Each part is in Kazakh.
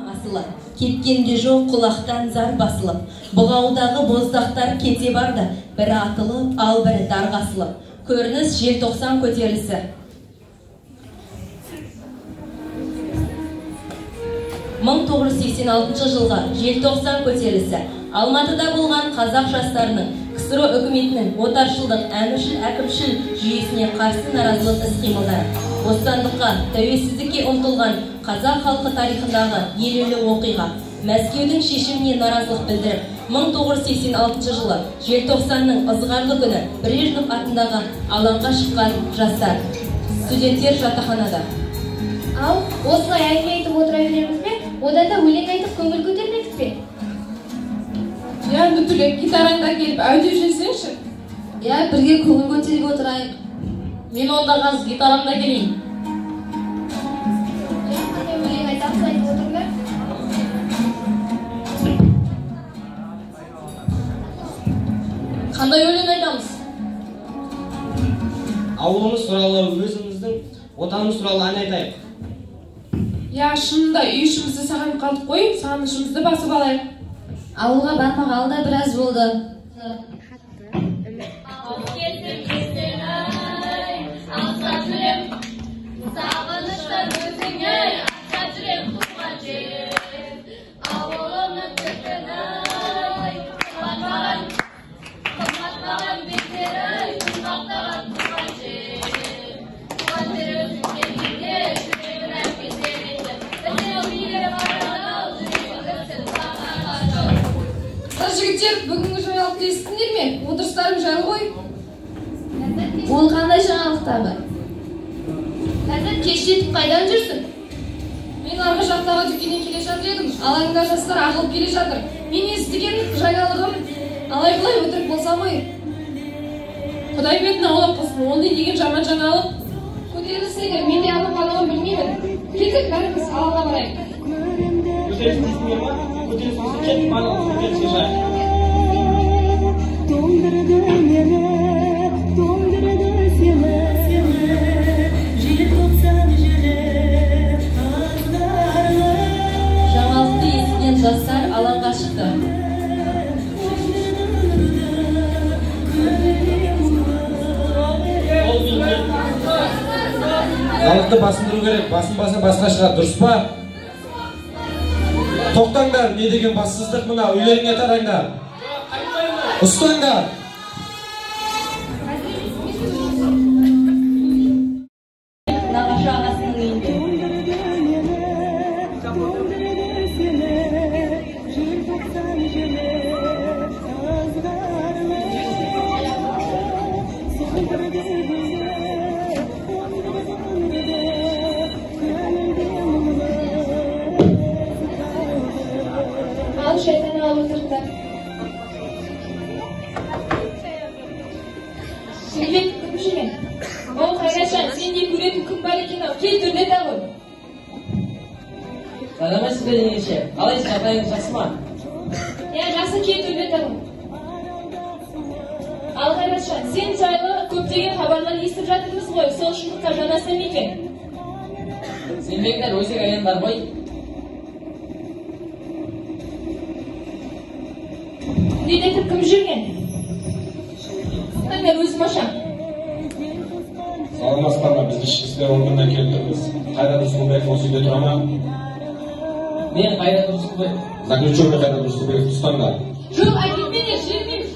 асылып, кеткенде жоқ құлақтан зар басылып, бұғаудағы боздақтар кете барды, бірі атылып, ал бірі дарғасылып. Көрініс желтоқсан көтерілісі. 1986 жылғы желтоқсан көтерілісі Алматыда болған қазақ жастарының КСРО үкіметінің отаршылдық әкімшіл жүйесіне қарсы наразылық іс-қимылдары. Бостандыққа, тәуелсіздікке ұмтылған қазақ халқы тарихындағы елеулі оқиға. Мәскеудің шешіміне наразылық білдіріп, 1986 жылы желтоқсанның ызғарлы күні Брежнев атындағы алаңға шыққан жастар. Студенттер жатақханада. Ал, осылай әңгіме айтып отыра береміз бе? Одан да өлең айтып көңіл көтермедік пе? Я, Нүтілек, гитараңда келіп әудеп жүрсеңші. Я, бірге көңіл көтеріп отырайық. Мен онда қазір гитарамда келейін. Я, қандай өлең айтамыз айтып отырыңдар? Қандай өлең айтамыз? Ауылымыз туралы, өзіміздің отанымыз туралы ән айтайық. Я, шынында үй ішімізді сағынып қалдық қой, саған ішімізді басып алайық. Ауылға бармағалы да біраз болды. Жігіттер, бүгінгі жаңалықты естіңдер ме? Отырыстарың жайлы ғой? Ол қандай жаңалықтар бар? Ләззат, кеш жетіп қайдан жүрсің? Мен арғы жақтағы дүкеннен келе жатыр едім. Алаңда жастар ағылып келе жатыр. Мен естіген жаңалығым алай-бұлай өтірік болса ма? Құдай бетін аулақ қылсын, ондай деген жаман жаңалық. Көтерілсеңдер, мен де алып қалуын білмеймін. Келдік, бәріміз алаңға барайық. Жаңалықты естіген жастар алаңға шықты. Халықты басындыру керек, басын басқа шығар, дұрыс па? Тоқтаңдар, не деген бассыздық мына, үйлеріңе тараңдар. Ұстаңдар. Нағашы ағасының үйінде. Ал, шайтан алып отырыңдар. Сөйлеп кім жүрген? Ол Қайрашан, сен де көретін кім бар екен ау? Кел төрлет ағын. Сәлеметсіз бе жеңеше, қалайсыз, жағдайыңыз жақсы ма? Я, жақсы, кел төрлет ағын. Ал Қайрашан, сен жайлы көптеген хабарлар естіп жатырмыз ғой, сол шындыққа жанасың екен. Сенбеңдер, өсек әйен бар ғой. Үйдетіп кім жүрген? Қаңдар өзім ашам. Саламатсыздар, біз ішкі істер органына келіп тұрмыз. Қайрат Рысқұлбеков осы үйде тұра ма? Мен Қайрат Рысқұлбеков. Заключенный Қайрат Рысқұлбеков ұстаңдар. Жоқ, әкетпеңдер, жібермейміз.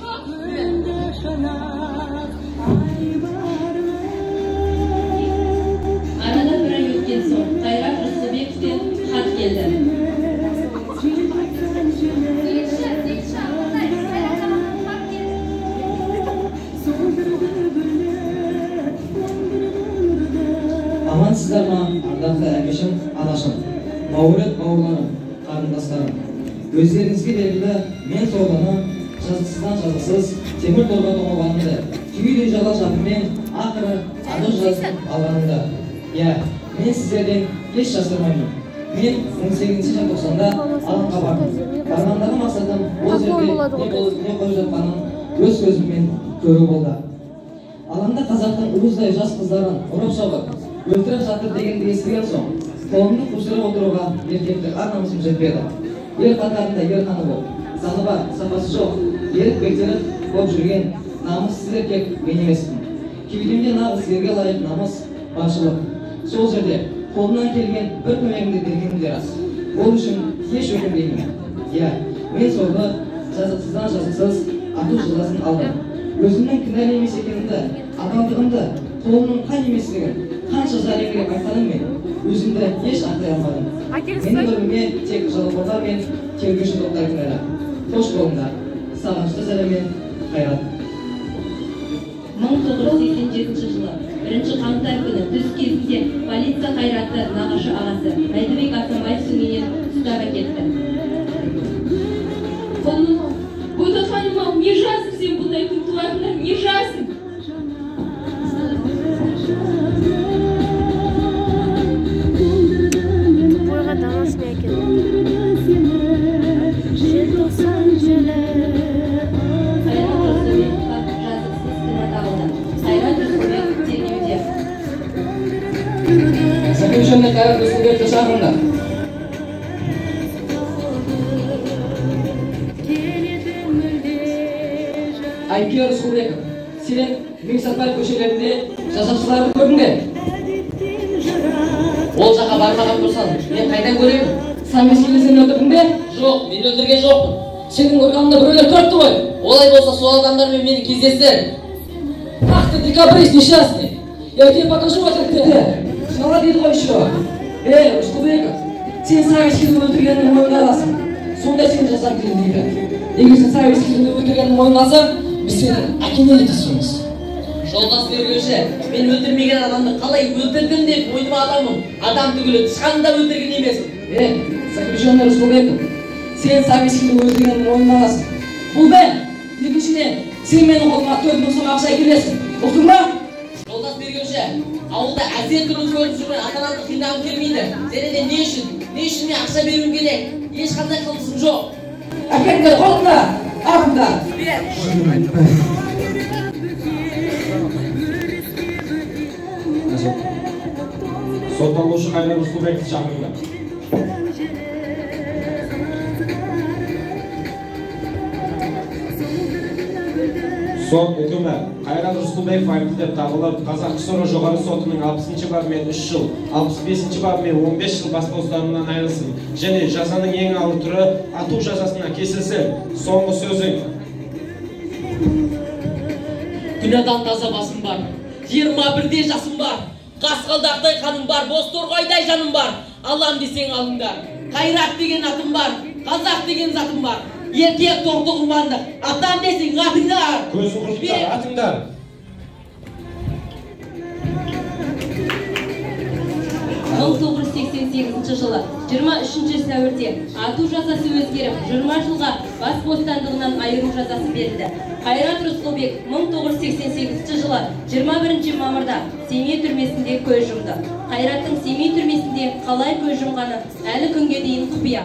Арада бір ай өткен соң Қайрат Рысқұлбековтен хат келді. Амансыздар ма, ардақты әкешім, анашым, бауырет бауырларым, қарындастарым. Өздеріңізге белгілі, мен соғаны жазықсыздан жазықсыз темір торға тоңылғанымды, түйдей жала жапымен ақыры анық жазып алғанымды. Я, мен сіздерден еш жасырмаймын. Мен 18 желтоқсанда алаңға бардым. Барғандағы мақсатым ол жерде не қойып жатқанын өз көзіммен көру болды. Алаңда қазақтың уыздай жас қыздарын ұрып соғып, өлтіріп жатыр дегенді естіген соң, қолымды қусырып отыруға еркектік ар намысым жетпеді. Ер қатарында ер ханы бол, заңы бар, сапасы жоқ, ерік бектері болып жүрген намыссыз еркек мен емеспін. Кеудемде нағыз ерге лайық намыс, баршылық. Сол жерде қолымнан келген бір көмегімді бергенім де рас. Ол үшін еш өкінбеймін. Иә, мен соңғы жазықсыздан жазықсыз ату жазасын алдым. Өзімнің кінәлі емес екенімді, адалдығымды, қолымның қан еместігін, қанша зәлеңгіреп айтқаныммен өзімді еш ақтай алмадым. Менің өміріме тек жалқаулар мен тергеуші топтар кінәлі. Қош болыңдар. Сағынышты сәлеммен, Қайрат. 1987 жылы 1 қаңтар күні түс кезінде полиция Қайратты нағашы ағасы Мәдібек Асанбаев сүңгенен ұстап әкетті. Бұда ханым-ау, не жасың сен бұндай күн туатына, не жасың? Бойға домашний екен. Қайрат Рысқұлбековқа жазықсыз кінә тағылды. Қайрат Рысқұлбеков тергеуде. Заключенный Қайрат Рысқұлбековті шақырыңдар. Айке Рысқұлбеков, сен Меңсатбаев көшелерінде жасақшыларды көрдің бе? Ол жаққа бармаған болсаң, мен қайдан көремін? Самескелі сен өлтірдің бе? Жоқ, мен өлтірген жоқпын. Сенің ұрғаныңда біреулер көріпті ғой. Олай болса сол адамдармен мені кездестір. Ах ты декабрист несчастный. Я тебе покажу этот ты. Шала дейді ғой еще. Рысқұлбеков, сен Самескелі өлтіргенін мойнына аласың. Сонда сен жасақ келін дейді. Егер сен Самескелі өлтіргенін мойнына алсаң, біз сені әкеңнен етесіңіз. Жолдас тергеуші, мен өлтірмеген адамды қалай өлтірдім деп мойныма аламын. Адам түгілі тышқанында өлтірген емеспін. Заключенный Рысқұлбеков, сен Самескелі өлтіргенін мойнына аласың. Бұл бе? Екіншіден, сен менің қолыма 4 мың сом ақша әкелесің. Ұқтың ба? Жолдас тергеуші, ауылда әзер тұрып көріп жүрген ата-анамды қиындағым келмейді. Сені де не үшін мен ақша беруім керек? Ешқандай қылмысым жоқ. Әкеңдер қолында, артында. Сотталушы Қайрат Рысқұлбековті шақырыңдар. Сот үкімі Қайрат Рысқұлбеков айыпты деп тағылып, Қазақ КСР жоғары сотының 60-шы бабымен 3 жыл, 65-ші бабымен 15 жыл бас бостандығынан айырылсын. Және жазаның ең ауыр түрі ату жазасына кесілсін. Соңғы сөзің. Күнәдан таза басым бар. 21-де жасым бар. Қасқалдақтай қаным бар, Бозторғайдай жаным бар. Алам десең алыңдар. Қайрат деген атым бар, Қазақ деген затым бар. Еркек тоқты құрбандық, атам десең атыңдар. Көзі құртар, атыңдар. Мың 1988 жылы 23 сәуірде ату жазасы өзгеріп 20 жылға бас бостандығынан айыру жазасы берілді. Қайрат Рысқұлбеков 1988 жылы 21 мамырда Семей түрмесінде көз жұмды. Қайраттың Семей түрмесінде қалай көз жұмғаны әлі күнге дейін құпия.